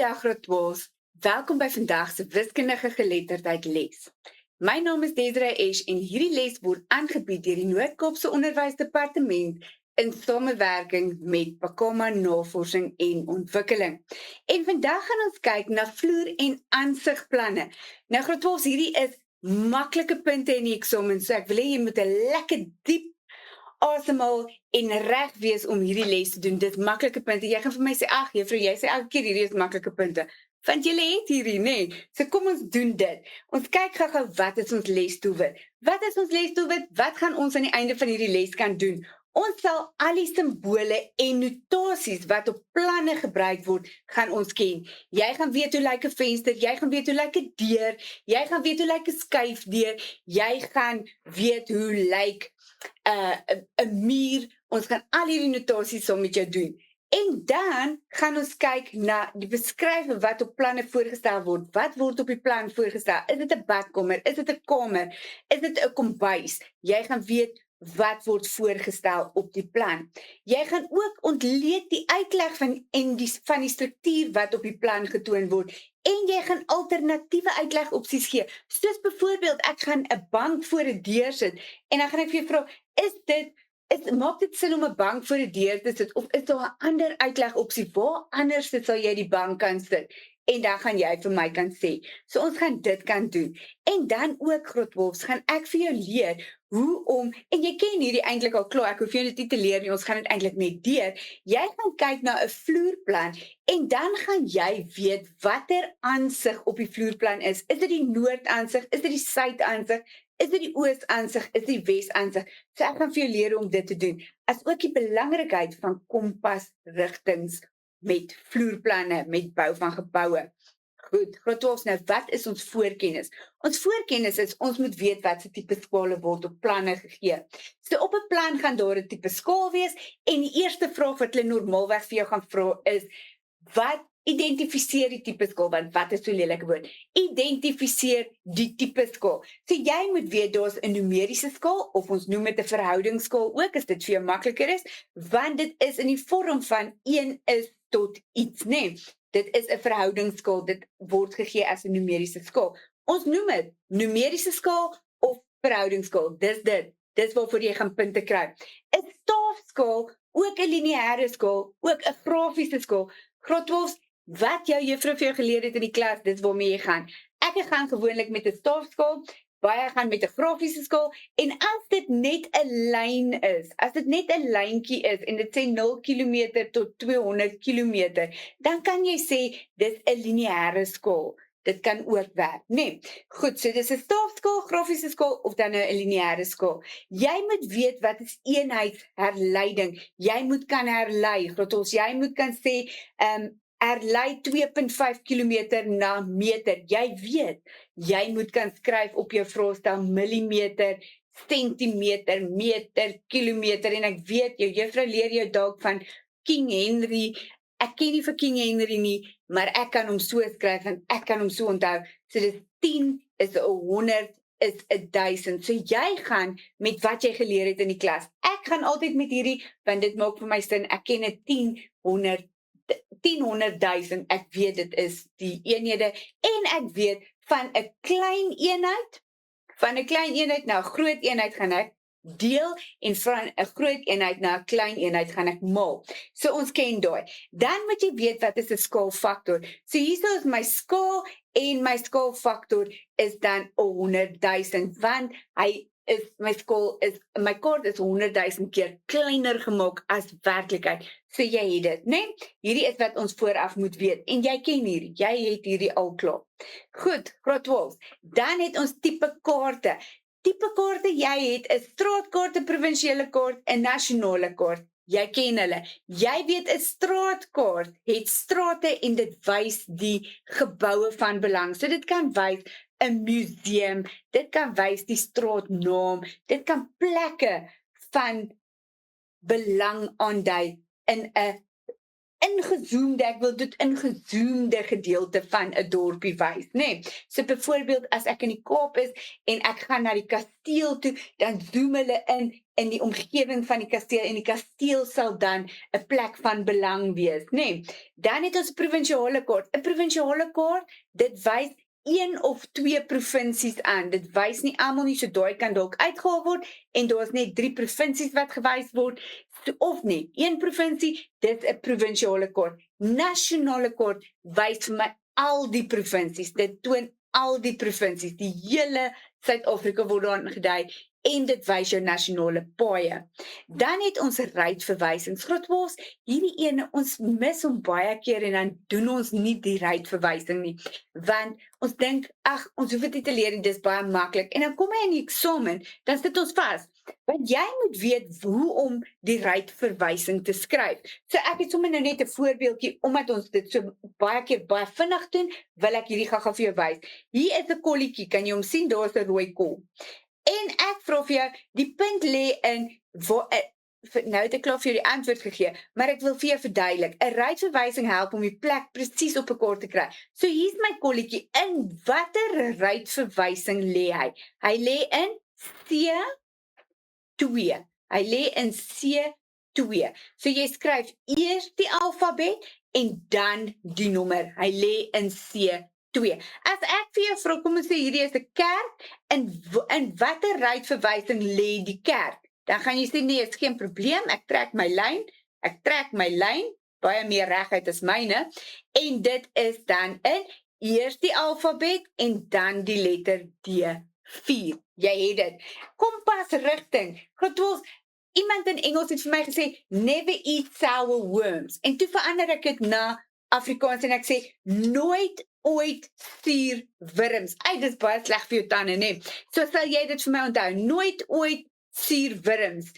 Goeiedag Graad 12. Welkom by vandag se wiskundige geletterdheid les. My naam is Desiree Esch en hierdie les word aangebied deur die Noord-Kaapse Onderwysdepartement in samewerking met Pakoma Navorsing en Ontwikkeling. En vandag gaan ons kyk na vloer- en aansigplanne. Nou Graad 12, hierdie is maklike punte in die eksamen, so ek wil hê jy moet 'n lekker diep asemhaal en reg wees om hierdie les te doen. Dit maklike punte. Jy gaan vir my sê, ag juffrou, jy sê elke keer hierdie is maklike punte. Want julle het hierdie, nê? So kom ons doen dit. Ons kyk gou-gou wat is ons lesdoelwit. Wat is ons lesdoelwit? Wat gaan ons aan die einde van hierdie les kan doen? Ons sal al die simbole en notasies wat op planne gebruik word, gaan ons ken. Jy gaan weet hoe lyk 'n venster, jy gaan weet hoe lyk 'n deur, jy gaan weet hoe lyk 'n skuifdeur, jy gaan weet hoe lyk 'n muur. Ons gaan al hierdie notasies saam met jou doen. En dan gaan ons kyk na die beskrywe wat op planne voorgestel word. Wat word op die plan voorgestel? Is dit 'n badkamer? Is dit 'n kamer? Is dit 'n kombuis? Jy gaan weet wat word voorgestel op die plan. Jy gaan ook ontleed die uitleg van die struktuur wat op die plan getoon word. En jy gaan alternatiewe uitlegopsies gee. Soos byvoorbeeld, ek gaan 'n bank voor 'n deur sit en dan gaan ek vir jou vra, maak dit sin om 'n bank voor 'n deur te sit, of is daar 'n ander uitlegopsie? Waar anders sal jy die bank kan sit? En dan gaan jy vir my kan sê. So ons gaan dit kan doen. En dan ook, Graad 12, gaan ek vir jou leer hoe om, en jy ken hierdie eintlik al klaar, ek hoef jou dit nie te leer nie, ons gaan dit eintlik net deur. Jy gaan kyk na 'n vloerplan en dan gaan jy weet watter aansig op die vloerplan is. Is dit die noordansig? Is dit die suidansig? Is dit die oosansig? Is dit die wesansig? So ek gaan vir jou leer om dit te doen. As ook die belangrikheid van kompasrigtings met vloerplanne, met bou van geboue. Goed, Graad 12, nou wat is ons voorkennis? Ons voorkennis is, ons moet weet wat se tipe skale word op planne gegee. So op 'n plan gaan daar 'n tipe skaal wees, en die eerste vraag wat hulle normaalweg vir jou gaan vra is, wat identifiseer die tipe skaal? Want wat is so lelike woord? Identifiseer die tipe skaal. So jy moet weet, daar's 'n numeriese skaal, of ons noem dit 'n verhoudingsskaal ook, as dit vir jou makliker is, want dit is in die vorm van 1 is tot iets, né? Dit is 'n verhoudingsskaal, dit word gegee as 'n numeriese skaal. Ons noem dit numeriese skaal of verhoudingsskaal. Dis dit. Dis waarvoor jy gaan punte kry. 'n Staafskaal, ook 'n lineêre skaal, ook 'n grafiese skaal. Graad 12, wat jou juffrou vir jou geleer het in die klas, dis waarmee jy gaan. Ek gaan gewoonlik met 'n staafskaal, baie gaan met 'n grafiese skaal, en as dit net 'n lyn is, as dit net 'n lyntjie is en dit sê 0 km tot 200 km, dan kan jy sê dis 'n lineêre skaal. Dit kan ook werk, né? Goed, so dis 'n staafskaal, grafiese skaal of dan 'n lineêre skaal. Jy moet weet wat is eenheidsherleiding. Jy moet kan herlei. Graad 12, jy moet kan sê, herlei 2.5 km na meter. Jy weet, jy moet kan skryf op jou vraestel millimeter, sentimeter, meter, kilometer, en ek weet, jou juffrou leer jou dalk van King Henry. Ek ken nie vir King Henry nie, maar ek kan hom so skryf en ek kan hom so onthou. So dis 10 is 100 is 1000. So jy gaan met wat jy geleer het in die klas. Ek gaan altyd met hierdie, want dit maak vir my sin, ek ken 'n 10.100.000, ek weet dit is die eenhede, en ek weet van 'n klein eenheid na 'n groot eenheid gaan ek deel, en van 'n groot eenheid na 'n klein eenheid gaan ek maal. So ons ken daai. Dan moet jy weet wat is 'n skaalfaktor. So hierso is my skaal, en my skaalfaktor is dan 100.000, want my kaart is 100.000 keer kleiner gemaak as werklikheid. So jy het dit, né? Hierdie is wat ons vooraf moet weet, en jy ken hierdie, jy het hierdie al klaar. Goed, Graad 12. Dan het ons tipe kaarte. Tipe kaarte, jy het 'n straatkaart, 'n provinsiale kaart, 'n nasionale kaart. Jy ken hulle. Jy weet 'n straatkaart het strate en dit wys die geboue van belang. So dit kan wys 'n museum, dit kan wys die straatnaam, dit kan plekke van belang aandui in 'n ingezoomde, ek wil dit ingezoomde gedeelte van 'n dorpie wys, nê. So byvoorbeeld as ek in die Kaap is en ek gaan na die kasteel toe, dan zoom hulle in die omgewing van die kasteel en die kasteel sal dan 'n plek van belang wees, nê. Dan het ons 'n provinsiale kaart. 'n Provinsiale kaart, dit wys een of twee provinsies aan. Dit wys nie almal nie, so daai kan dalk uitgehaal word en daar's net 3 provinsies wat gewys word of net een provinsie, dit is 'n provinsiale kaart. Nasionale kaart wys vir my al die provinsies. Dit toon al die provinsies, die hele Suid-Afrika word daarin gedui en dit wys jou nasionale paaie. Dan het ons ruitverwysings. Grootwors, hierdie ene, ons mis hom baie keer en dan doen ons nie die ruitverwysing nie. Want ons dink, ag, ons hoef dit nie te leer nie, dis baie maklik. En dan kom hy in die eksamen, dan sit ons vas. Want jy moet weet hoe om die ruitverwysing te skryf. So ek het sommer nou net 'n voorbeeldjie, omdat ons dit so baie keer baie vinnig doen, wil ek hierdie gaga vir jou wys. Hier is 'n kolletjie, kan jy hom sien? Daar is 'n rooi kol. En ek vra vir jou, die punt lê in waar nou het ek klaar vir jou die antwoord gegee, maar ek wil vir jou verduidelik. 'n Ruitverwysing help om die plek presies op 'n kaart te kry. So hier's my kolletjie. In watter ruitverwysing lê hy? Hy lê in C2. Hy lê in C2. So jy skryf eers die alfabet en dan die nommer. Hy lê in C2. As ek vir jou vra, kom ons sê hierdie is 'n kerk, in watter ruitverwysing lê die kerk? Dan gaan jy sê, nee, is geen probleem, ek trek my lyn, baie meer reguit as myne, en dit is dan in eers die alfabet en dan die letter D4. Jy het dit. Kompasrigting. Grootwors, iemand in Engels het vir my gesê, never eat sour worms. En toe verander ek dit na Afrikaans en ek sê, nooit ooit suur wurms. Dis baie sleg vir jou tande, nee. So sal jy dit vir my onthou, nooit ooit suur wurms.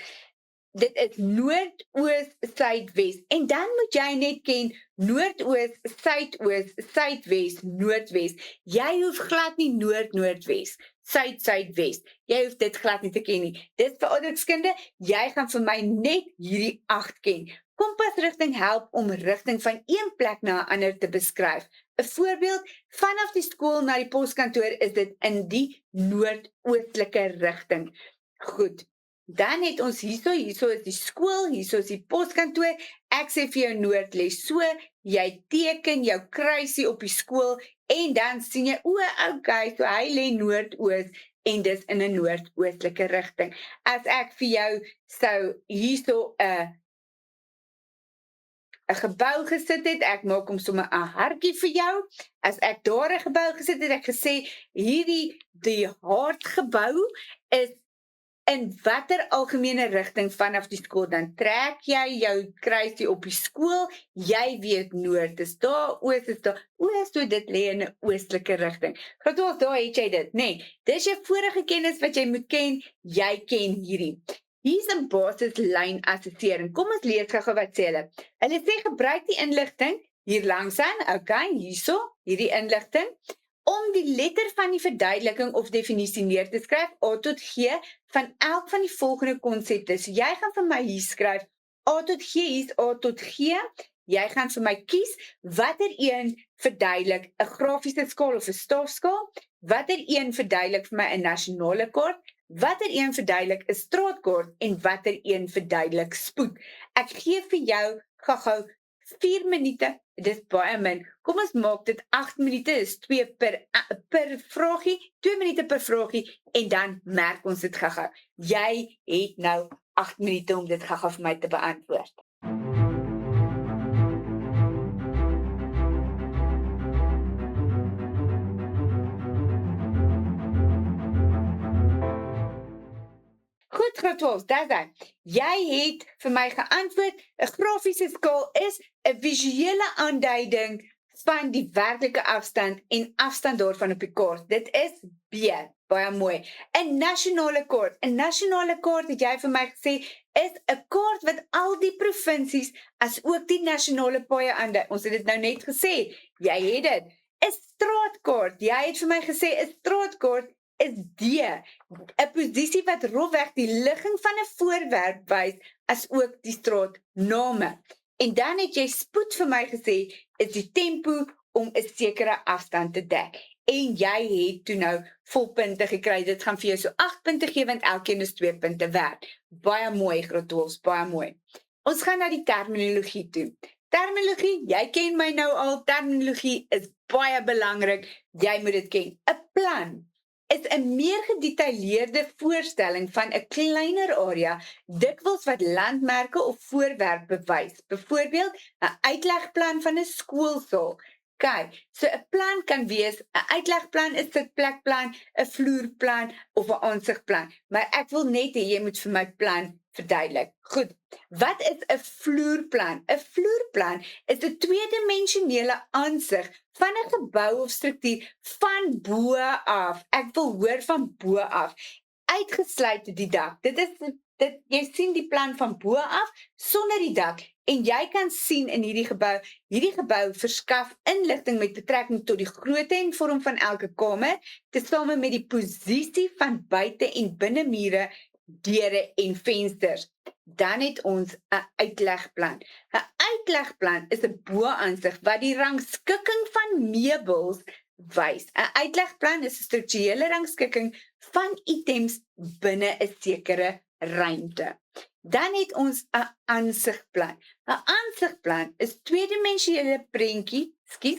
Dit is noordoos, suidwes. En dan moet jy net ken noordoos, suidoos, suidwes, noordwes. Jy hoef glad nie noordwes, suidwes. Jy hoef dit glad nie te ken nie. Dis vir ouderdskinde, jy gaan vir my net hierdie 8 ken. Kompasrigting help om rigting van een plek na 'n ander te beskryf. 'n Voorbeeld, vanaf die skool na die poskantoor is dit in die noordoostelike rigting. Goed. Dan het ons hierso is die skool, hierso is die poskantoor. Ek sê vir jou noord lê so, jy teken jou kruisie op die skool en dan sien jy, okay, so hy lê noordoos en dis in 'n noordoostelike rigting. As ek vir jou sou hierso 'n gebou gesit het, ek maak hom sommer 'n hartjie vir jou. As ek daar 'n gebou gesit het, ek gesê die hartgebou is in watter algemene rigting vanaf die skool, dan trek jy jou kruisie op die skool, jy weet noord is daar, oos is daar, so dit lê in 'n oostelike rigting. Grootwors, daar het jy dit, nee. Dis jou vorige kennis wat jy moet ken, jy ken hierdie. Hier's 'n basislyn assosiering. Kom ons lees gou wat sê hulle. Hulle sê gebruik die inligting hier langsaan, okay, hierso, hierdie inligting, om die letter van die verduideliking of definisie neer te skryf, A tot G, van elk van die volgende konsepte. So jy gaan vir my hier skryf, A tot G, hier's A tot G, jy gaan vir my kies, watter een verduidelik 'n grafiese skaal of 'n staafskaal, watter een verduidelik vir my 'n nasionale kaart, watter een verduidelik 'n straatkaart, en watter een verduidelik spoed. Ek gee vir jou gou 4 minute, dis baie min. Kom ons maak dit 8 minute, is 2 per vragie, 2 minute per vragie, en dan merk ons dit gou. Jy het nou 8 minute om dit gou vir my te beantwoord. Goed, Grootwors, dis dit. Jy het vir my geantwoord, 'n grafiese skaal is 'n visuele aanduiding van die werklike afstand en afstand daarvan op die kaart. Dit is B, baie mooi. 'n nasionale kaart het jy vir my gesê, is 'n kaart wat al die provinsies as ook die nasionale paaie aandui. Ons het dit nou net gesê, jy het dit. 'n straatkaart, jy het vir my gesê, 'n straatkaart is D, 'n posisie wat rofweg die ligging van 'n voorwerp wys, as ook die straatname. En dan het jy spoed vir my gesê, is die tempo om 'n sekere afstand te dek. En jy het toe nou volpunte gekry. Dit gaan vir jou so 8 punte gee, want elkeen is 2 punte werd. Baie mooi, Grotwolfs, baie mooi. Ons gaan na die terminologie toe. Terminologie, jy ken my nou al, terminologie is baie belangrik, jy moet dit ken. 'n Plan is 'n meer gedetailleerde voorstelling van 'n kleiner area, dikwels wat landmerke of voorwerpe bewys. Byvoorbeeld, 'n uitlegplan van 'n skoolsaal. Kyk, so 'n plan kan wees, 'n uitlegplan, 'n sitplekplan, 'n vloerplan of 'n aansigplan. Maar ek wil net hê jy moet vir my plan verduidelik. Goed, wat is 'n vloerplan? 'n Vloerplan is 'n tweedimensionele aansig van 'n gebou of struktuur van bo af. Ek wil hoor van bo af, uitgesluit die dak. Jy sien die plan van bo af sonder die dak. En jy kan sien in hierdie gebou verskaf inligting met betrekking tot die grootte en vorm van elke kamer, tesame met die posisie van buite en binnemure, deure en vensters. Dan het ons 'n uitlegplan. 'n Uitlegplan is 'n bo-aansig wat die rangskikking van meubels wys. 'n Uitlegplan is 'n strukturele rangskikking van items binne 'n sekere ruimte. Dan het ons 'n aansigplan. 'n Aansigplan is tweedimensionele prentjie,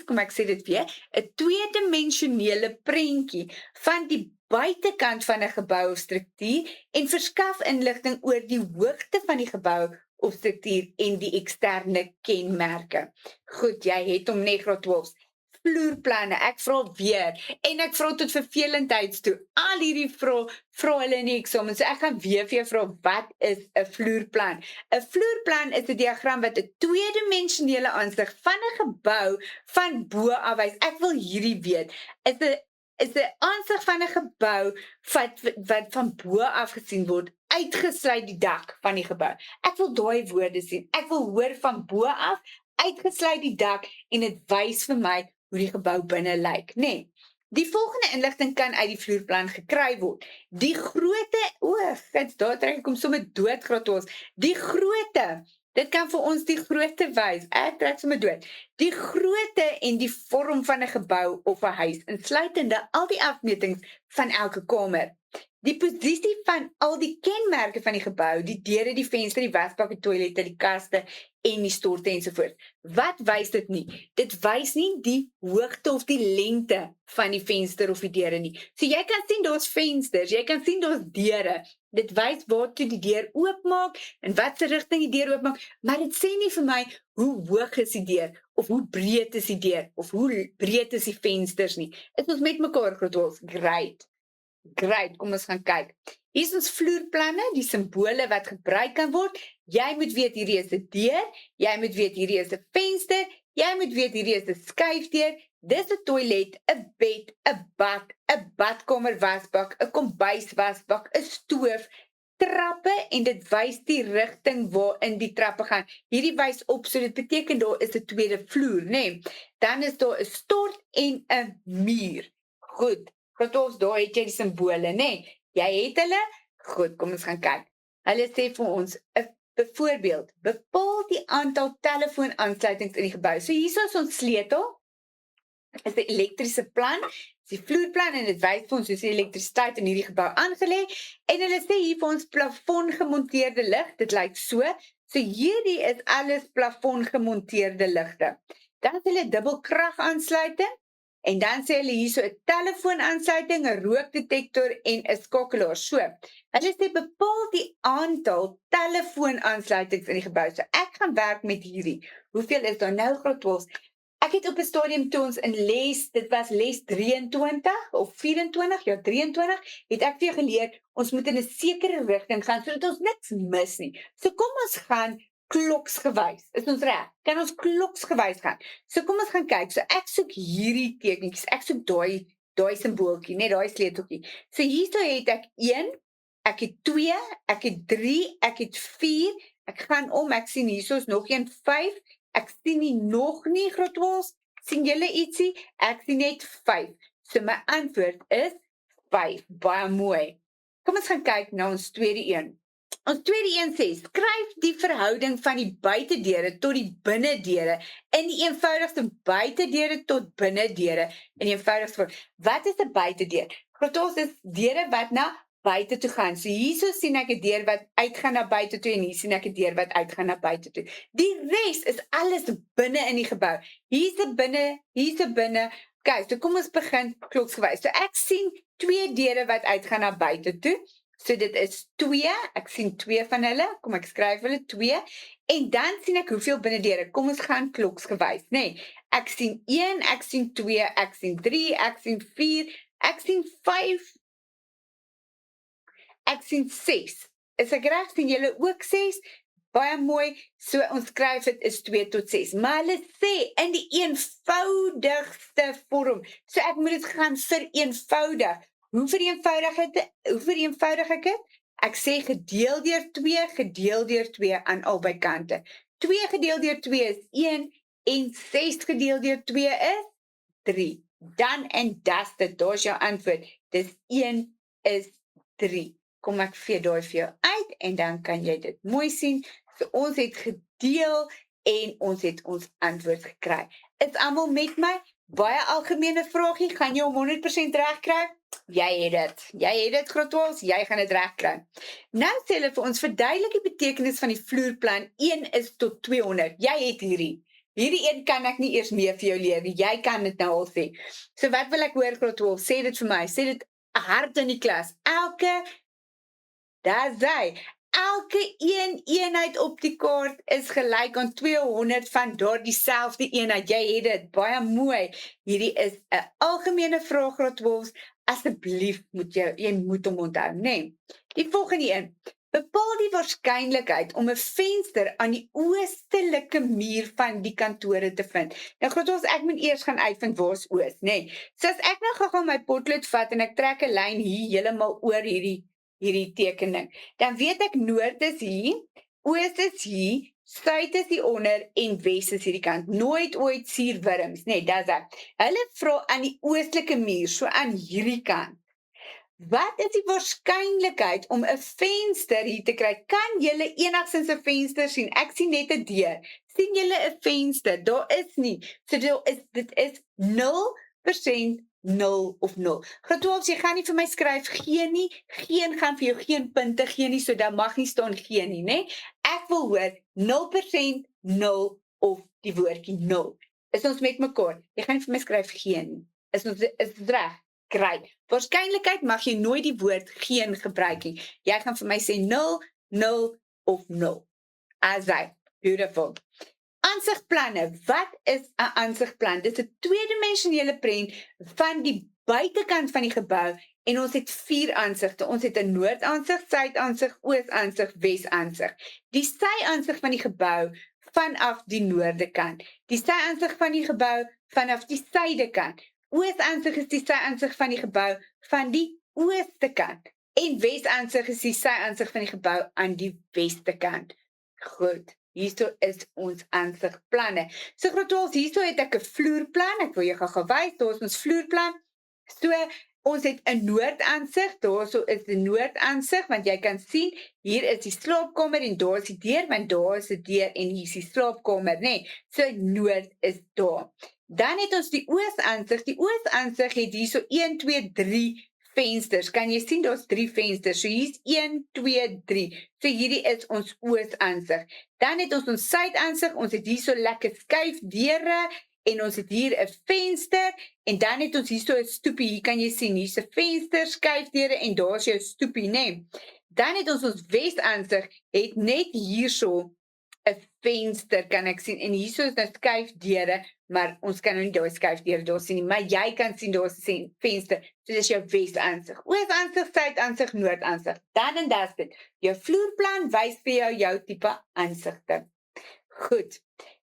kom ek sê dit weer, 'n tweedimensionele prentjie van die buitekant van 'n gebou of struktuur en verskaf inligting oor die hoogte van die gebou of struktuur en die eksterne kenmerke. Goed, jy het hom net, Grotwolfs. Vloerplanne, ek vra weer, en ek vra tot vervelendheid toe. Al hierdie vra hulle in die eksamen, so ek gaan weer vir jou vra, wat is 'n vloerplan? 'n Vloerplan is 'n diagram wat 'n tweedimensionele aansig van 'n gebou van bo af wys. Ek wil hierdie weet. Is 'n aansig van 'n gebou wat van bo af gesien word, uitgesluit die dak van die gebou. Ek wil daai woorde sien. Ek wil hoor van bo af, uitgesluit die dak, en dit wys vir my hoe die gebou binne lyk, nee. Die volgende inligting kan uit die vloerplan gekry word. Die grootte, daar trek ek hom sommer dood, Grotwolfs. Die grootte, dit kan vir ons die grootte wys. Ek trek sommer dood. Die grootte en die vorm van 'n gebou of 'n huis, insluitende al die afmetings van elke kamer. Die posisie van al die kenmerke van die gebou, die deure, die venster, die wasbak, die toilette, die kaste en die storte ensovoort. Wat wys dit nie? Dit wys nie die hoogte of die lengte van die venster of die deure nie. So jy kan sien daar's vensters, jy kan sien daar's deure. Dit wys waartoe die deur oopmaak en watter rigting die deur oopmaak, maar dit sê nie vir my hoe hoog is die deur of hoe breed is die deur of hoe breed is die vensters nie. Is ons met mekaar, Grotwolfs? Great, kom ons gaan kyk. Hier is ons vloerplanne, die simbole wat gebruik kan word. Jy moet weet hierdie is 'n deur, jy moet weet hierdie is 'n venster, jy moet weet hierdie is 'n skuifdeur, dis 'n toilet, 'n bed, 'n bad, 'n badkamer wasbak, 'n kombuis wasbak, 'n stoof, trappe, en dit wys die rigting waarin die trappe gaan. Hierdie wys op, so dit beteken daar is 'n tweede vloer, né? Dan is daar 'n stort en 'n muur. Goed. Grotwolfs, daar het jy die simbole, né? Jy het hulle? Goed, kom ons gaan kyk. Hulle sê vir ons, byvoorbeeld, bepaal die aantal telefoonaansluitings in die gebou. So hier is ons sleutel, is 'n elektriese plan, is die vloerplan, en dit wys vir ons hoe die elektrisiteit in hierdie gebou aangelê, en hulle sê hier vir ons plafon gemonteerde lig, dit lyk so. So hierdie is alles plafon gemonteerde ligte. Dan is hulle dubbelkrag aansluiting, en dan sê hulle hier so 'n telefoonaansluiting, 'n rookdetektor en 'n skakelaar. So, hulle sê bepaal die aantal telefoonaansluitings in die gebou. So ek gaan werk met hierdie. Hoeveel is daar nou, Grotwolfs? Ek het op 'n stadium toe ons in dit was les 23 of 24, ja 23, het ek vir jou geleer, ons moet in 'n sekere rigting gaan, sodat ons niks mis nie. So kom ons gaan kloksgewys. Is ons reg? Kan ons kloksgewys gaan? So kom ons gaan kyk. So ek soek hierdie tekentjies. Ek soek daai simbooltjie, net daai sleuteltjie. So hierso het ek 1, ek het 2, ek het 3, ek het 4. Ek gaan om, ek sien hierso is nog een 5. Ek sien nie nog nie, Grotwolfs. Sien julle ietsie? Ek sien net 5. So my antwoord is 5. Baie mooi. Kom ons gaan kyk na ons tweede een. Ons tweede een sê, skryf die verhouding van die buitedeure tot die binnedeure in die eenvoudigste buitedeure tot binnedeure in die eenvoudigste vorm. Wat is 'n buitedeur? Grotos is deure wat na buite toe gaan. So hierso sien ek 'n deur wat uitgaan na buite toe en hier sien ek 'n deur wat uitgaan na buite toe. Die res is alles binne in die gebou. Hier's 'n binne. Okay, so kom ons begin kloksgewys. So ek sien 2 deure wat uitgaan na buite toe. So dit is 2, ek sien 2 van hulle, kom ek skryf hulle 2, en dan sien ek hoeveel binnedeure, kom ons gaan kloksgewys, nee, ek sien 1, ek sien 2, ek sien 3, ek sien 4, ek sien 5, ek sien 6, is ek reg, sien julle ook 6, baie mooi, so ons skryf het is 2 tot 6, maar hulle sê in die eenvoudigste vorm, so ek moet dit gaan vereenvoudig. Hoe vereenvoudig ek dit? Ek sê gedeel deur 2 aan albei kante. 2 gedeel deur 2 is 1 en 6 gedeel deur 2 is 3. Dan en dusted, daar's jou antwoord. Dis 1 is 3. Kom ek vee daai vir jou uit en dan kan jy dit mooi sien. So ons het gedeel en ons het ons antwoord gekry. Is almal met my? Baie algemene vraagie, gaan jy hom 100% reg kry? Jy het dit graad 12, jy gaan dit reg kry. Nou sê hulle vir ons verduidelik die betekenis van die vloerplan 1 is tot 200. Jy het hierdie een kan ek nie eers meer vir jou leer nie. Jy kan dit nou al sê. So wat wil ek hoor graad 12? Sê dit vir my. Sê dit hard in die klas. Elke eenheid op die kaart is gelyk aan 200 van daardie selfde eenheid. Jy het dit baie mooi. Hierdie is 'n algemene vraag graad 12. Asseblief moet jy moet hom onthou, nee. Die volgende een. Bepaal die waarskynlikheid om 'n venster aan die oostelike muur van die kantore te vind. Nou graad 12, ek moet eers gaan uitvind waar is oos, nee. So as ek nou gou my potlood vat en ek trek 'n lyn hier heeltemal oor hierdie tekening, dan weet ek noord is hier, oos is hier, suid is hier onder en wes is hierdie kant. Nooit ooit suurwurms, nee, dis ek. Hulle vra aan die oostelike muur, so aan hierdie kant. Wat is die waarskynlikheid om 'n venster hier te kry? Kan julle enigstens 'n venster sien? Ek sien net 'n deur. Sien julle 'n venster? Daar is nie. So dit is 0% 0 of 0. Graad 12, jy gaan nie vir my skryf geen nie. Geen gaan vir jou geen punte gee nie, so dan mag nie staan geen nie, né? Ek wil hoor 0% 0 of die woordjie 0. Is ons met mekaar? Jy gaan nie vir my skryf geen nie. Is dit reg? Great. Waarskynlikheid mag jy nooit die woord geen gebruik nie. Jy gaan vir my sê 0, 0 of 0. Asai. Beautiful. Aansigplanne. Wat is 'n aansigplan? Dit is 'n tweedimensionele prent van die buitekant van die gebou en ons het 4 aansigte. Ons het 'n noordaansig, suidaansig, oosaansig, wesaansig. Die sy-aansig van die gebou vanaf die noorde kant. Die sy-aansig van die gebou vanaf die suide kant. Oosaansig is die sy-aansig van die gebou van die ooste kant. En wesaansig is die sy-aansig van die gebou aan die weste kant. Goed. Hierso is ons aansigplanne. So graad 12, hierso het ek 'n vloerplan. Ek wil jou gou wys, daar is ons vloerplan. So ons het 'n noordaansig, daarso is die noordaansig want jy kan sien hier is die slaapkamer en daar is die deur want daar is 'n deur en hier is die slaapkamer, nê. Nee. So noord is daar. Dan het ons die oosaansig. Die oosaansig het hierso 1 2 3 vensters. Kan jy sien daar's 3 vensters. So hier's 1 2 3. So hierdie is ons oosaansig. Dan het ons suidaansig. Ons het hierso lekker skuifdeure en ons het hier 'n venster en dan het ons hierso 'n stoepie. Hier kan jy sien hier's 'n venster, skuifdeure en daar's jou stoepie, né? Nee. Dan het ons wesaansig het net hierso 'n venster kan ek sien en hierso is nou skuifdeure, maar ons kan nou nie daai skuifdeure daar sien nie, maar jy kan sien daar's 'n venster. So dis jou wesaansig. Oosaansig, suidaansig, noordaansig. Dan en dis dit. Jou vloerplan wys vir jou tipe aansigte. Goed.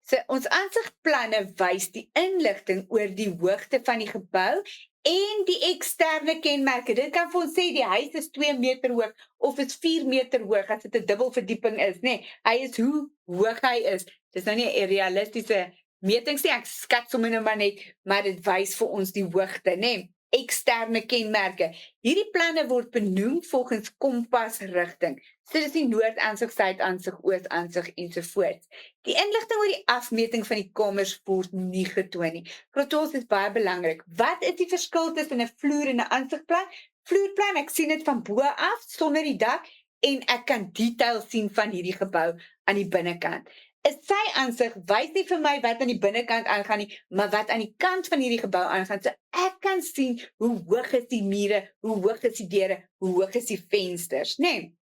So ons aansigplanne wys die inligting oor die hoogte van die gebou en die eksterne kenmerke. Dit kan vir ons sê die huis is 2 meter hoog of is 4 meter hoog as dit 'n dubbelverdieping is, nê. Nee, hy is hoe hoog hy is. Dis nou nie 'n realistiese meting nie. Ek skat sommer nou maar net, maar dit wys vir ons die hoogte, nê. Nee. eksterne kenmerke. Hierdie planne word benoem volgens kompasrigting. So dis die noordansig, suidansig, oosansig ensovoorts. Die inligting oor die afmeting van die kamers word nie getoon nie. Krotos is baie belangrik. Wat is die verskil tussen 'n vloer en 'n aansigplan? Vloerplan, ek sien dit van bo af sonder die dak en ek kan detail sien van hierdie gebou aan die binnekant. 'n Sy-aansig wys nie vir my wat aan die binnekant aangaan nie, maar wat aan die kant van hierdie gebou aangaan. So ek kan sien hoe hoog is die mure, hoe hoog is die deure, hoe hoog is die vensters, né? Nee.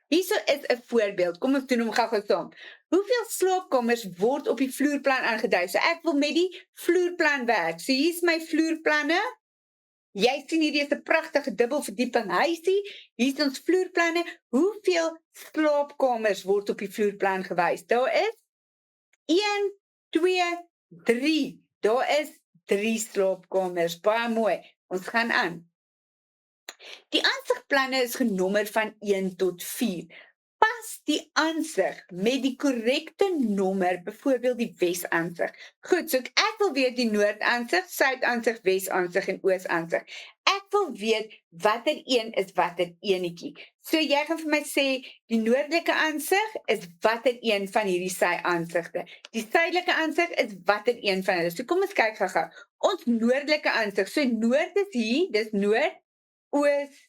Hierso is 'n voorbeeld. Kom ons doen hom gou-gou saam. Hoeveel slaapkamers word op die vloerplan aangedui? So ek wil met die vloerplan werk. So hier's my vloerplanne. Jy sien hierdie is 'n pragtige dubbelverdieping huisie. Hier is ons vloerplanne. Hoeveel slaapkamers word op die vloerplan gewys? Daar is 1, 2, 3. Daar is 3 slaapkamers. Baie mooi. Ons gaan aan. Die aansigplanne is genommer van 1 tot 4. Pas die aansig met die korrekte nommer, byvoorbeeld die wesansig. Goed, so ek wil weet die noordansig, suidansig, wesansig en oosansig. Ek wil weet watter een is watter enetjie. So jy gaan vir my sê die noordelike aansig is watter een van hierdie sy-aansigte. Die suidelike aansig is watter een van hulle. So kom ons kyk gou-gou. Ons noordelike aansig. So noord is hier, dis noord, oos,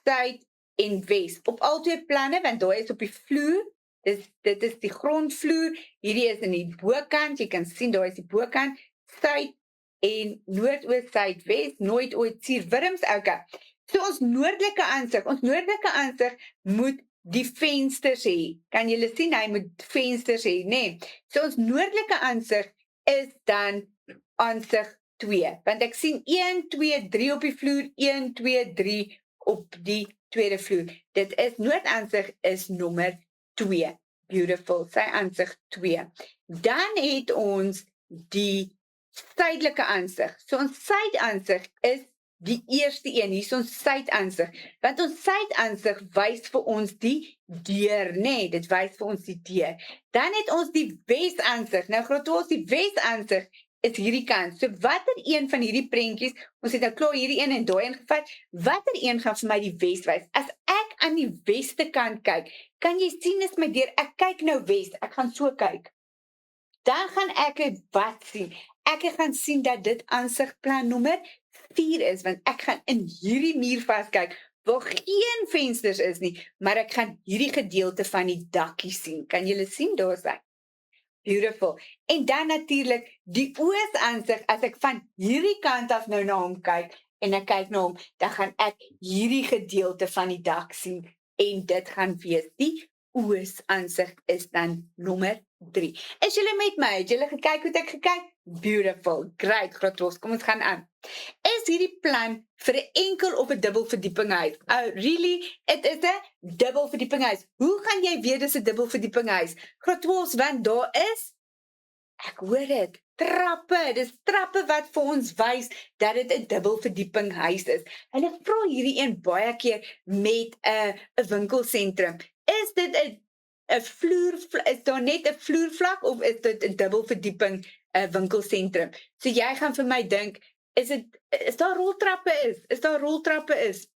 suid en wes. Op al twee planne, want daar is op die vloer, dit is die grondvloer, hierdie is in die bokant, jy kan sien daar is die bokant, suid en noordoos, suid, wes, nooit ooit sierwurms, okay. So ons noordelike aansig moet die vensters hê. Kan julle sien, hy moet vensters hê, nee. So ons noordelike aansig is dan aansig 2, want ek sien 1, 2, 3 op die vloer, 1, 2, 3 op die tweede vloer. Dit is, noordansig is nommer 2. Beautiful, sy aansig 2. Dan het ons die suidelike aansig. So ons suidansig is die eerste een, hier is ons suidansig. Want ons suidansig wys vir ons die deur, nee, dit wys vir ons die deur. Dan het ons die wesansig. Nou groot ons die wesansig is hierdie kant. So watter een van hierdie prentjies, ons het nou klaar hierdie een en daai een gevat, watter een gaan vir my die wes wys? As ek aan die weste kant kyk, kan jy sien is my deur, ek kyk nou wes, ek gaan so kyk. Dan gaan ek wat sien? Ek gaan sien dat dit aansigplan nommer 4 is, want ek gaan in hierdie muur vaskyk, waar geen vensters is nie, maar ek gaan hierdie gedeelte van die dakkie sien. Kan julle sien? Daar is hy. Beautiful. En dan natuurlik die oosansig, as ek van hierdie kant af nou na hom kyk, en ek kyk na hom, dan gaan ek hierdie gedeelte van die dak sien, en dit gaan wees, die oosansig is dan nommer 3. Is julle met my? Het julle gekyk hoe ek gekyk? Beautiful, great, groot, kom ons gaan aan. Is hierdie plan vir 'n enkel of 'n dubbelverdieping huis? Oh, really? It is 'n dubbelverdieping huis. Hoe gaan jy weet dis 'n dubbelverdieping huis? Groot, want daar is, ek hoor dit, trappe. Dis trappe wat vir ons wys dat dit 'n dubbelverdieping huis is. Hulle vra hierdie een baie keer met 'n winkelsentrum. Is dit 'n vloer, is daar net 'n vloervlak of is dit 'n dubbelverdieping winkelsentrum? So jy gaan vir my dink, is daar roltrappe is? Is daar roltrappe is?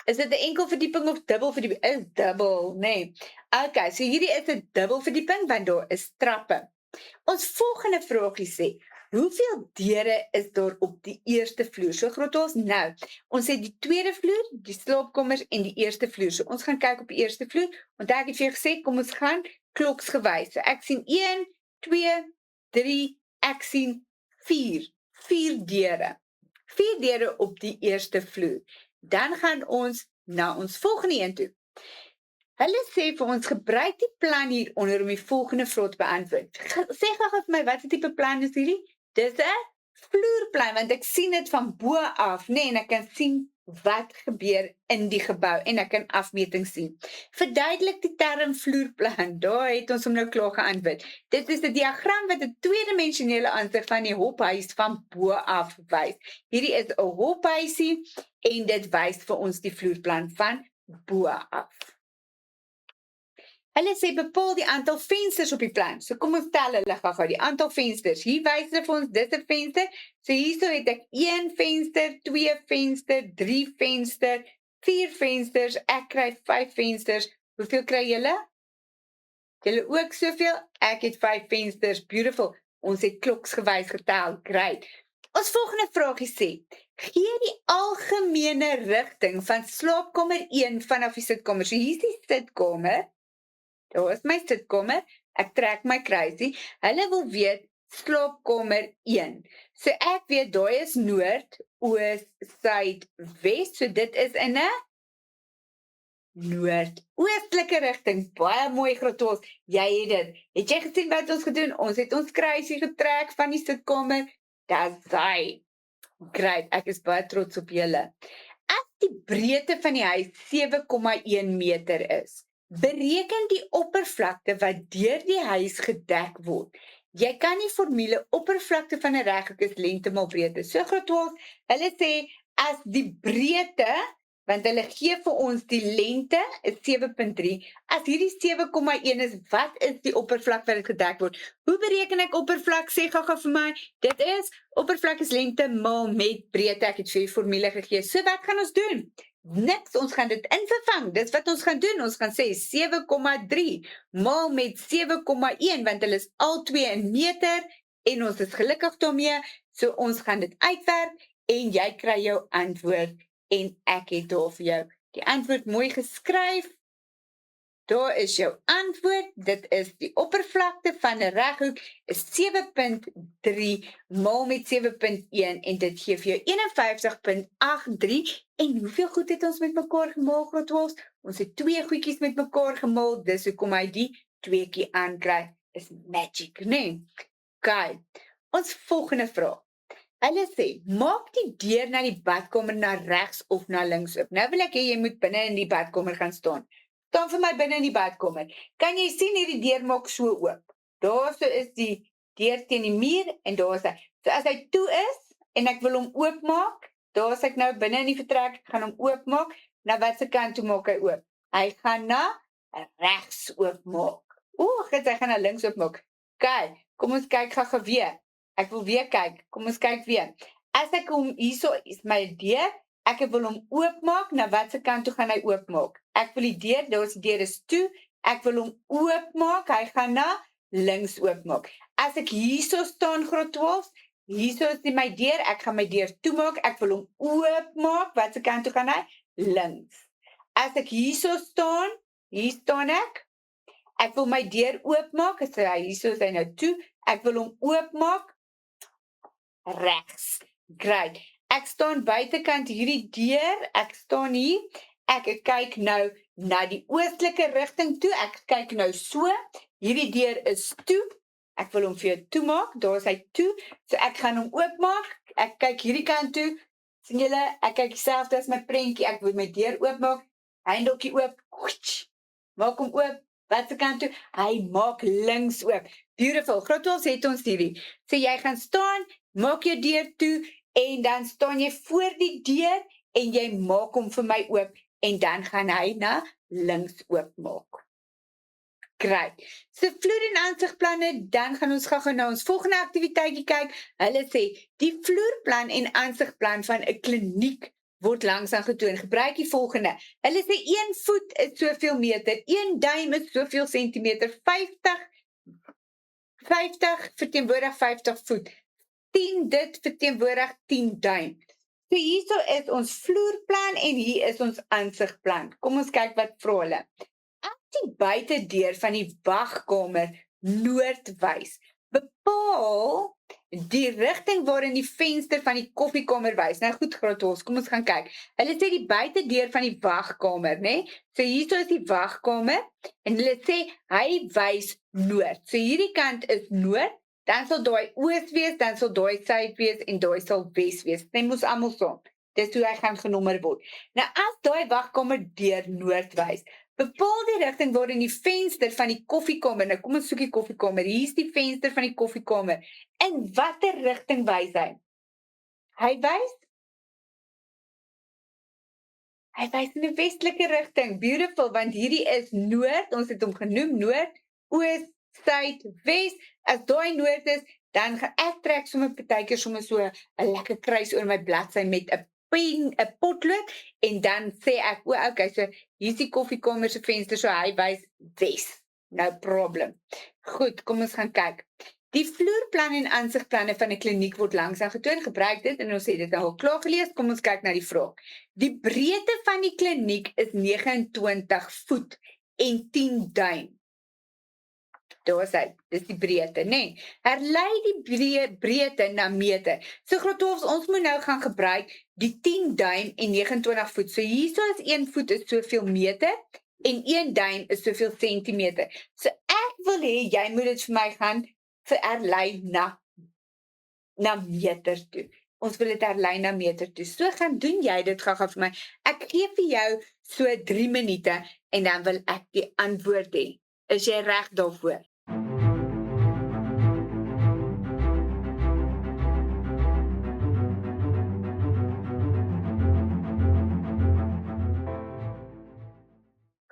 Is dit 'n enkel verdieping of dubbelverdieping? Is dubbel, nee. Okay, so hierdie is 'n dubbelverdieping want daar is trappe. Ons volgende vraagie sê, hoeveel deure is daar op die eerste vloer? So groot ons nou. Ons het die tweede vloer, die slaapkamers en die eerste vloer. So ons gaan kyk op die eerste vloer, want ek het vir jou gesê, kom ons gaan kloksgewys. So ek sien 1, 2, 3, ek sien 4 deure. 4 deure op die eerste vloer. Dan gaan ons na ons volgende een toe. Hulle sê vir ons, gebruik die plan hieronder om die volgende vraag te beantwoord. Sê gou vir my, wat 'n tipe plan is hierdie? Dis 'n vloerplan, want ek sien dit van bo af, nee, en ek kan sien wat gebeur in die gebou, en ek kan afmeting sien. Verduidelik die term vloerplan, daar het ons hom nou klaar geantwoord. Dit is 'n diagram wat 'n tweedimensionele aansig van die hophuis van bo af wys. Hierdie is 'n hophuisie, en dit wys vir ons die vloerplan van bo af. Hulle sê bepaal die aantal vensters op die plan. So kom ons tel hulle gou-gou die aantal vensters. Hier wys hulle vir ons dis 'n venster. So hierso het ek 1 venster, 2 venster, 3 venster, 4 vensters, ek kry 5 vensters. Hoeveel kry julle? Julle ook soveel? Ek het 5 vensters. Beautiful. Ons het kloksgewys getel. Great. Ons volgende vraagie sê: gee die algemene rigting van slaapkamer 1 vanaf die sitkamer. So hier is die sitkamer. Daar is my sitkamer. Ek trek my kruisie. Hulle wil weet slaapkamer 1. So ek weet daai is noord, oos, suid, wes. So dit is in 'n noordoostelike rigting. Baie mooi, Grotwels. Jy het dit. Het jy gesien wat ons gedoen? Ons het ons kruisie getrek van die sitkamer. Dis hy. Great, ek is baie trots op julle. As die breedte van die huis 7,1 meter is, bereken die oppervlakte wat deur die huis gedek word. Jy kan die formule oppervlakte van 'n reghoek is lengte maal breedte. So Grotwels, hulle sê as die breedte, want hulle gee vir ons die lengte is 7,3. As hierdie 7,1 is, wat is die oppervlak wat dit gedek word? Hoe bereken ek oppervlak? Sê gou-gou vir my. Dit is oppervlak is lengte maal met breedte. Ek het vir die formule gegee. So wat gaan ons doen? Niks, ons gaan dit invervang. Dis wat ons gaan doen. Ons gaan sê 7,3 maal met 7,1 want hulle is al twee in meter en ons is gelukkig daarmee. So ons gaan dit uitwerk en jy kry jou antwoord en ek het daar vir jou die antwoord mooi geskryf. Daar is jou antwoord. Dit is die oppervlakte van 'n reghoek is 7,3 maal met 7,1 en dit gee vir jou 51,83. En hoeveel goed het ons met mekaar gemaak, Grotwels? Ons het 2 goedjies met mekaar gemaak. Dis hoekom hy die 2 aankry. Is magic, né? Okay. Ons volgende vraag. Hulle sê, maak die deur na die badkamer na regs of na links oop. Nou wil ek hê jy moet binne in die badkamer gaan staan. Staan vir my binne in die badkamer. Kan jy sien hierdie deur maak so oop? Daar so is die deur teen die muur en daar is hy. So as hy toe is en ek wil hom oopmaak, daar is ek nou binne in die vertrek, ek gaan hom oopmaak. Na watter kant toe maak hy oop? Hy gaan na regs oopmaak. Hy gaan na links oopmaak. Kyk, kom ons kyk gou weer. Ek wil weer kyk. Kom ons kyk weer. As ek hom hierso is my deur, ek wil hom oopmaak, na watter kant toe gaan hy oopmaak? Ek wil die deur, die deur is toe, ek wil hom oopmaak, hy gaan na links oopmaak. As ek hierso staan, Grotwels, hierso is my deur, ek gaan my deur toemaak, ek wil hom oopmaak, watter kant toe gaan hy? Links. As ek hierso staan, hier staan ek wil my deur oopmaak, hierso is hy nou toe, ek wil hom oopmaak, regs. Great. Ek staan buitekant hierdie deur, ek staan hier, ek kyk nou na die oostelike rigting toe, ek kyk nou so, hierdie deur is toe, ek wil hom vir jou toemaak, daar is hy toe, so ek gaan hom oopmaak, ek kyk hierdie kant toe, sien julle, ek kyk dieselfde as my prentjie, ek wil my deur oopmaak, eindokkie oop, maak hom oop, watter kant toe, hy maak links oop. Beautiful, Grotwels het ons hierdie, so jy gaan staan, maak jou deur toe, en dan staan jy voor die deur, en jy maak hom vir my oop, en dan gaan hy na links oopmaak. Great. So vloer en aansigplanne, dan gaan ons gou na ons volgende aktiwiteitjie kyk. Hulle sê, die vloerplan en aansigplan van 'n kliniek word langs aangetoon. Gebruik die volgende. Hulle sê 1 voet is soveel meter, 1 duim is soveel sentimeter, 50 verteenwoordig 50 voet. 10 dit verteenwoordig 10 duim. So hierso is ons vloerplan en hier is ons aansigplan. Kom ons kyk wat vra hulle. As die buitedeur van die wagkamer noord wys, bepaal die rigting waarin die venster van die koffiekamer wys. Nou goed, Grotwels, kom ons gaan kyk. Hulle sê die buitedeur van die wagkamer, né? So hierso is die wagkamer en hulle sê hy wys noord. So hierdie kant is noord, dan sal daai oos wees, dan sal daai suid wees en daai sal wes wees. Dit moet almal saam. Dis hoe hy gaan genommer word. Nou as daai wagkamer deur noord wys, bepaal die rigting waarin die venster van die koffiekamer, nou kom ons soek die koffiekamer, hier is die venster van die koffiekamer, in watter rigting wys hy? Hy wys Hy wys in die westelike rigting. Beautiful, want hierdie is noord. Ons het hom genoem noord, oos, suid, wes. As daai noord is, dan gaan ek trek sommer partykeer sommer so 'n lekker kruis oor my bladsy met 'n pen, 'n potlood en dan sê ek, okay, so hier's die koffiekamer se venster, so hy wys wes. No problem. Goed, kom ons gaan kyk. Die vloerplan en aansigplanne van 'n kliniek word langsaan getoon. Gebruik dit en ons het dit nou al klaar gelees. Kom ons kyk na die vraag. Die breedte van die kliniek is 29 voet en 10 duim. Daar is hy, dis die breedte, nee. Herlei die breedte na meter. So graad 12, ons moet nou gaan gebruik die 10 duim en 29 voet. So hierso is 1 voet is soveel meter en 1 duim is soveel sentimeter. So ek wil hê jy moet dit vir my gaan herlei na meter toe. Ons wil dit herlei na meter toe. So gaan doen jy dit gou vir my. Ek gee vir jou so 3 minute en dan wil ek die antwoord hê. Is jy reg daarvoor?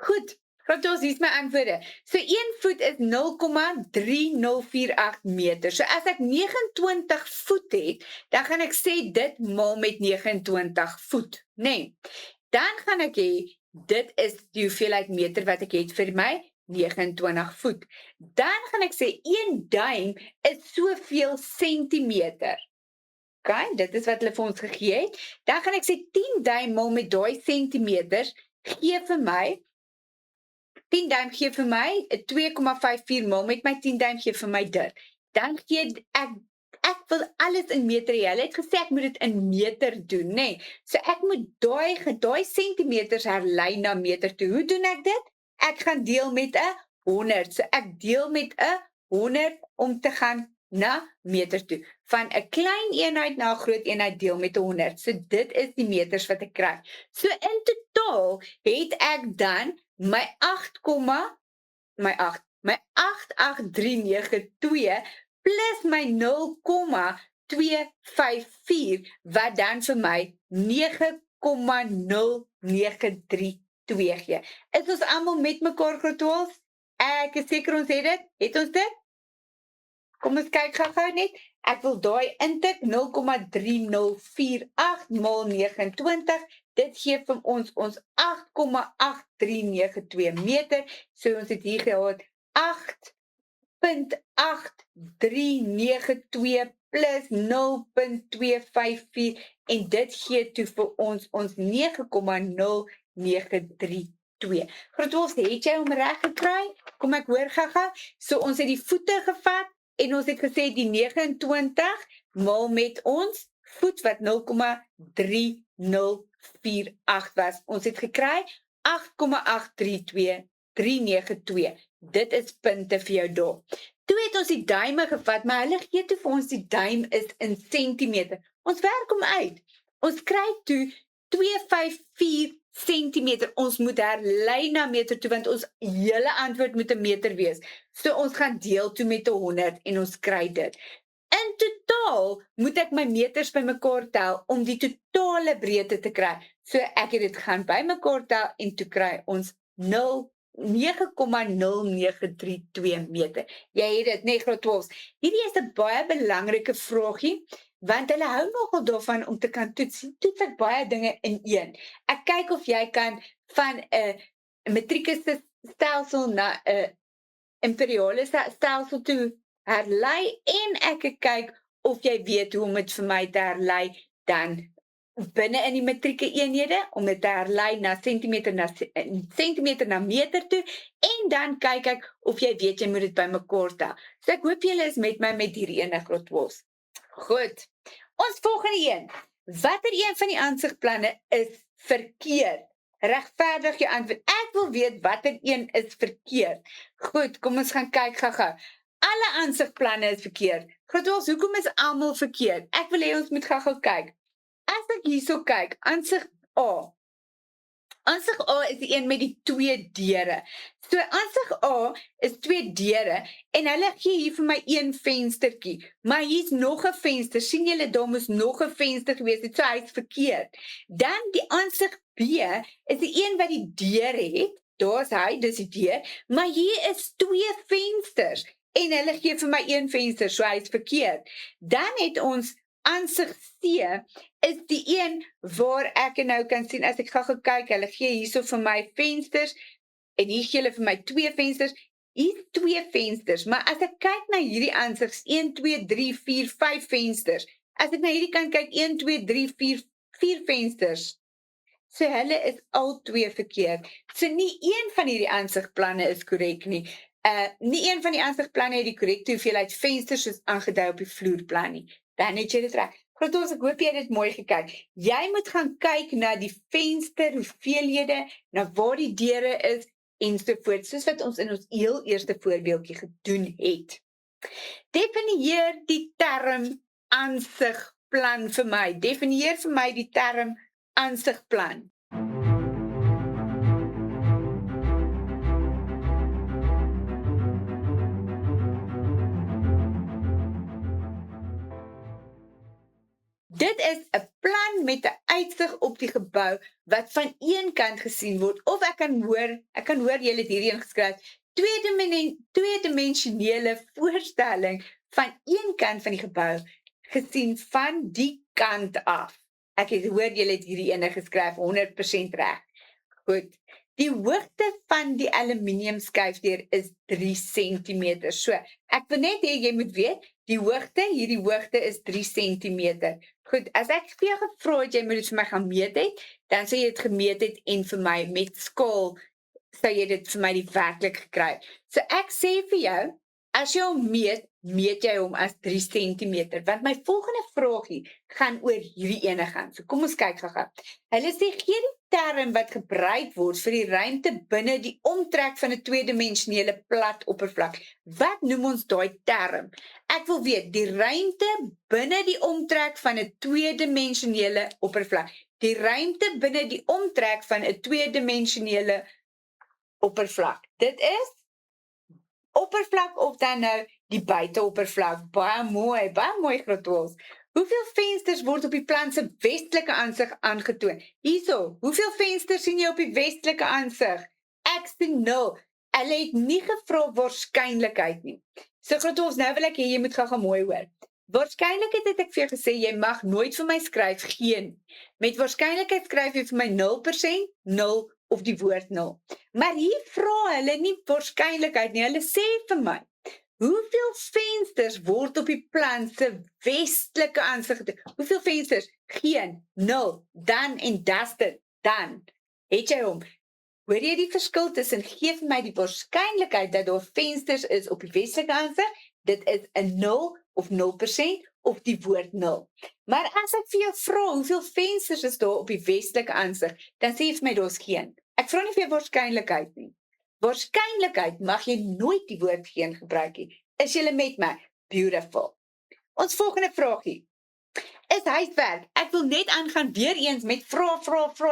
Goed, graad hier is my antwoorde. So 1 voet is 0,3048 meter. So as ek 29 voet het, dan gaan ek sê dit maal met 29 voet, nee. Dan gaan ek hê, dit is die hoeveelheid meter wat ek het vir my 29 voet. Dan gaan ek sê 1 duim is soveel sentimeter. Okay, dit is wat hulle vir ons gegee het. Dan gaan ek sê 10 duim maal met daai sentimeters gee vir my 10 duim gee vir my 2,54 maal met my 10 duim gee vir my dit. Dan gee ek wil alles in meter hê. Hulle het gesê ek moet dit in meter doen, nee. So ek moet daai sentimeters herlei na meter toe. Hoe doen ek dit? Ek gaan deel met 'n 100. So ek deel met 'n 100 om te gaan na meter toe. Van 'n klein eenheid na 'n groot eenheid deel met 'n 100. So dit is die meters wat ek kry. So in totaal het ek dan my 88392 plus my 0,254 wat dan vir my 9,0932 gee. Is ons almal met mekaar graad 12? Ek is seker ons het dit. Het ons dit? Kom ons kyk gou net. Ek wil daai intik 0,3048 maal 29. Dit gee vir ons 8,8392 meter. So ons het hier gehad 8,8392 plus 0,254 en dit gee toe vir ons 9,0932. Graad 12, het jy hom reg gekry? Kom ek hoor gou. So ons het die voete gevat en ons het gesê die 29 maal met ons voet wat 0,3048 was. Ons het gekry 8,832392. Dit is punte vir jou daar. Toe het ons die duime gevat, maar hulle gee toe vir ons die duim is in sentimeter. Ons werk hom uit. Ons kry toe 254 sentimeter. Ons moet herlei na meter toe, want ons hele antwoord moet 'n meter wees. So ons gaan deel toe met 100 en ons kry dit. In totaal moet ek my meters bymekaar tel om die totale breedte te kry. So ek het dit gaan bymekaar tel en toe kry ons 9,0932 meter. Jy het dit, nee, graad 12. Hierdie is 'n baie belangrike vraagie, want hulle hou nogal daarvan om te kan toets. Toets ek baie dinge in een. Ek kyk of jy kan van 'n matrieke stelsel na 'n imperiale stelsel toe herlei en ek kyk of jy weet hoe om dit vir my te herlei dan binne in die matrieke eenhede om dit te herlei na sentimeter na meter toe en dan kyk ek of jy weet jy moet dit bymekaar tel. So ek hoop julle is met my met hierdie ene graad 12. Goed. Ons volgende een. Watter een van die aansigplanne is verkeerd? Regverdig jou antwoord. Ek wil weet watter een is verkeerd. Goed, kom ons gaan kyk gou-gou. Alle aansigplanne is verkeerd. Graad 12, hoekom is almal verkeerd? Ek wil hê ons moet gou-gou kyk. As ek hierso kyk, aansig A. Aansig A is die een met die 2 deure. So aansig A is 2 deure en hulle gee hier vir my 1 venstertjie. Maar hier's nog 'n venster. sien julle daar moes nog 'n venster gewees het, so hy's verkeerd. Dan die aansig B is die een wat die deur het. Daar's hy, dis die deur, maar hier is 2 vensters en hulle gee vir my 1 venster, so hy is verkeerd. Dan het ons aansig C is die een waar ek nou kan sien, as ek gou kyk, hulle gee hierso vir my vensters, en hier gee hulle vir my 2 vensters, hier 2 vensters, maar as ek kyk na hierdie aansigs, 1, 2, 3, 4, 5 vensters, as ek na hierdie kant kyk, 1, 2, 3, 4 vensters, so hulle is al 2 verkeerd. So nie een van hierdie aansigplanne is korrek nie. Nie een van die aansigplanne het die korrekte hoeveelheid vensters soos aangedui op die vloerplan nie. Dan het jy dit reg. Grootons, ek hoop jy het dit mooi gekyk. Jy moet gaan kyk na die venster hoeveelhede, na waar die deure is, ensovoort, soos wat ons in ons heel eerste voorbeeldjie gedoen het. Definieer die term aansigplan vir my. Definieer vir my die term aansigplan. Dit is 'n plan met 'n uitsig op die gebou wat van een kant gesien word, of ek kan hoor jy het hierheen geskryf, tweedimensionele voorstelling van een kant van die gebou gesien van die kant af. Ek het hoor jy het hierdie ene geskryf, 100% reg. Goed. Die hoogte van die aluminium skuifdeur is 3 cm. So, ek wil net hê jy moet weet, hierdie hoogte is 3 cm. Goed, as ek vir jou gevra het, jy moet dit vir my gaan meet het, dan sê jy dit gemeet het en vir my met skaal, sou jy dit vir my die werklik gekry. So ek sê vir jou, as jy hom meet jy hom as 3 cm, want my volgende vraagie gaan oor hierdie ene gaan. So kom ons kyk gou-gou. Hulle sê gee die term wat gebruik word vir die ruimte binne die omtrek van 'n tweedimensionele plat oppervlak. Wat noem ons daai term? Ek wil weet, die ruimte binne die omtrek van 'n tweedimensionele oppervlak. Die ruimte binne die omtrek van 'n tweedimensionele oppervlak. Dit is oppervlak of dan nou die buiteoppervlak. Baie mooi Grootwils. Hoeveel vensters word op die plan se westelike aansig aangetoon? Hierso, hoeveel vensters sien jy op die westelike aansig? Ek sien 0. Hulle het nie gevra waarskynlikheid nie. So Grootwils, nou wil ek hê jy moet gou mooi hoor. Waarskynlikheid het ek vir jou gesê, jy mag nooit vir my skryf geen. Met waarskynlikheid skryf jy vir my 0%, 0 of die woord 0. Maar hier vra hulle nie waarskynlikheid nie, hulle sê vir my, hoeveel vensters word op die plan se westelike aansig getoon? Hoeveel vensters? Geen, 0, dan en das dit, dan. Het jy hom? Hoor jy die verskil tussen gee vir my die waarskynlikheid dat daar vensters is op die westelike aansig? Dit is 'n 0 of 0% of die woord 0. Maar as ek vir jou vra hoeveel vensters is daar op die westelike aansig, dan sê jy vir my daar's geen. Ek vra nie vir jou waarskynlikheid nie. Waarskynlikheid mag jy nooit die woord geen gebruik nie. Is julle met my? Beautiful. Ons volgende vraagie. Is huiswerk? Ek wil net aangaan weer eens met vra.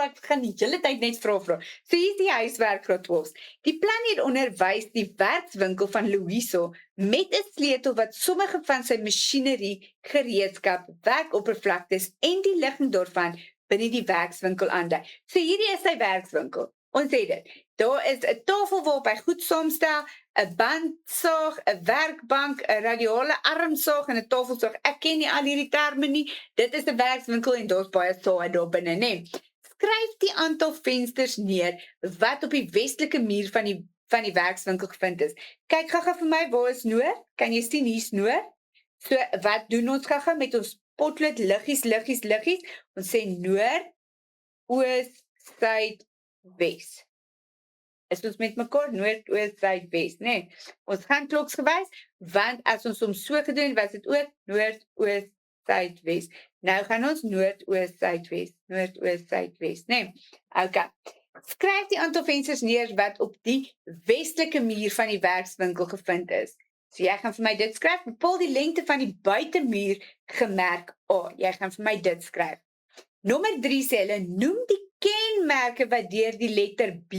Ek gaan die hele tyd net vra. So hier is die huiswerk, Grootwils. Die plan hieronder wys die werkswinkel van Louiso met 'n sleutel wat sommige van sy masjinerie, gereedskap, werkoppervlaktes en die ligging daarvan binne die werkswinkel aandui. So hierdie is sy werkswinkel. Ons sê dit. Daar is 'n tafel waarop hy goed saamstel, 'n bandsaag, 'n werkbank, 'n radiale armsaag en 'n tafelsaag. Ek ken nie al hierdie terme nie. Dit is 'n werkswinkel en daar's baie saai daar binne, né? Skryf die aantal vensters neer wat op die westelike muur van die werkswinkel gevind is. Kyk gou-gou vir my, waar is noord? Kan jy sien hier's noord? So wat doen ons gou-gou met ons potlood liggies? Ons sê noord, oos, suid, Wes. Is ons met mekaar noord, oos, suid, wes, né? Ons gaan kloksgewys, want as ons hom so gedoen, was dit ook noord, oos, suid, wes. Nou gaan ons noord, oos, suid, wes, né? Okay. Skryf die aantal vensters neer wat op die westelike muur van die werkswinkel gevind is. So jy gaan vir my dit skryf, bepaal die lengte van die buitemuur gemerk A. Jy gaan vir my dit skryf. Nommer 3 sê hulle, noem die kenmerke wat deur die letter B.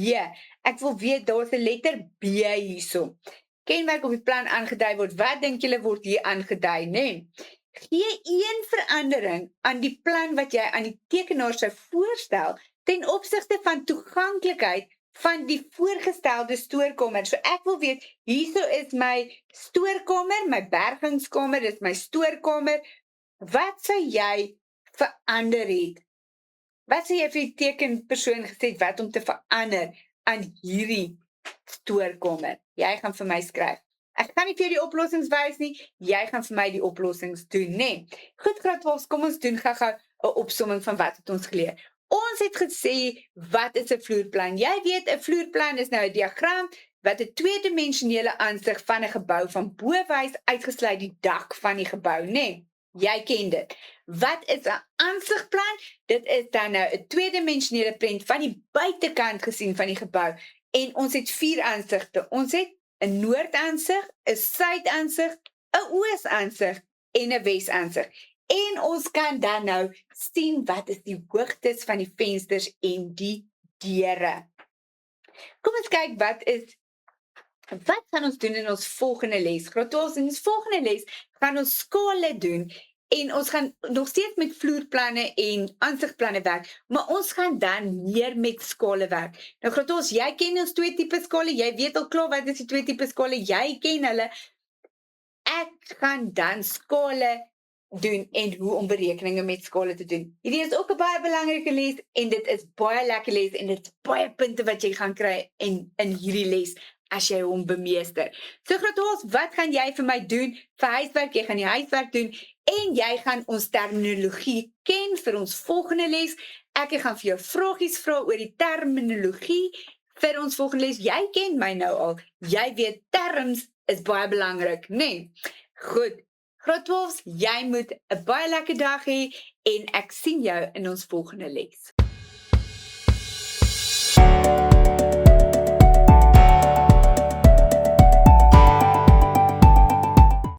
Ek wil weet, daar is 'n letter B hierso. Kenmerk op die plan aangedui word. Wat dink julle word hier aangedui, né? Gee een verandering aan die plan wat jy aan die tekenaar sou voorstel ten opsigte van toeganklikheid van die voorgestelde stoorkamer. So ek wil weet, hierso is my stoorkamer, my bergingskamer, dis my stoorkamer. Wat sou jy verander het? Wat sou jy vir die tekenpersoon gesê het wat om te verander aan hierdie stoorkamer? Jy gaan vir my skryf. Ek gaan nie vir die oplossings wys nie, jy gaan vir my die oplossings doen, nee. Goed, graad 12, kom ons doen gou-gou 'n opsomming van wat het ons geleer. Ons het gesê, wat is 'n vloerplan? Jy weet, 'n vloerplan is nou 'n diagram wat 'n tweedimensionele aansig van 'n gebou van bo wys, uitgesluit die dak van die gebou, nee. Jy ken dit. Wat is 'n aansigplan? Dit is dan nou 'n tweedimensionele prent van die buitekant gesien van die gebou. En ons het 4 aansigte. Ons het 'n noordaansig, 'n suidaansig, 'n oosaansig en 'n wesaansig. En ons kan dan nou sien wat is die hoogtes van die vensters en die deure. Kom ons kyk wat gaan ons doen in ons volgende les? Graad 12, in ons volgende les gaan ons skale doen en ons gaan nog steeds met vloerplanne en aansigplanne werk, maar ons gaan dan meer met skale werk. Nou graad 12, jy ken ons 2 tipe skale, jy weet al klaar wat is die 2 tipe skale, jy ken hulle. Ek gaan dan skale doen en hoe om berekeninge met skale te doen. Hierdie is ook 'n baie belangrike les en dit is baie lekker les en dit is baie punte wat jy gaan kry in hierdie les as jy hom bemeester. So graad 12, wat gaan jy vir my doen vir huiswerk? Jy gaan die huiswerk doen en jy gaan ons terminologie ken vir ons volgende les. Ek gaan vir jou vragies vra oor die terminologie vir ons volgende les. Jy ken my nou al. Jy weet terms is baie belangrik, nee. Goed. Graad 12, jy moet 'n baie lekker dag hê en ek sien jou in ons volgende les.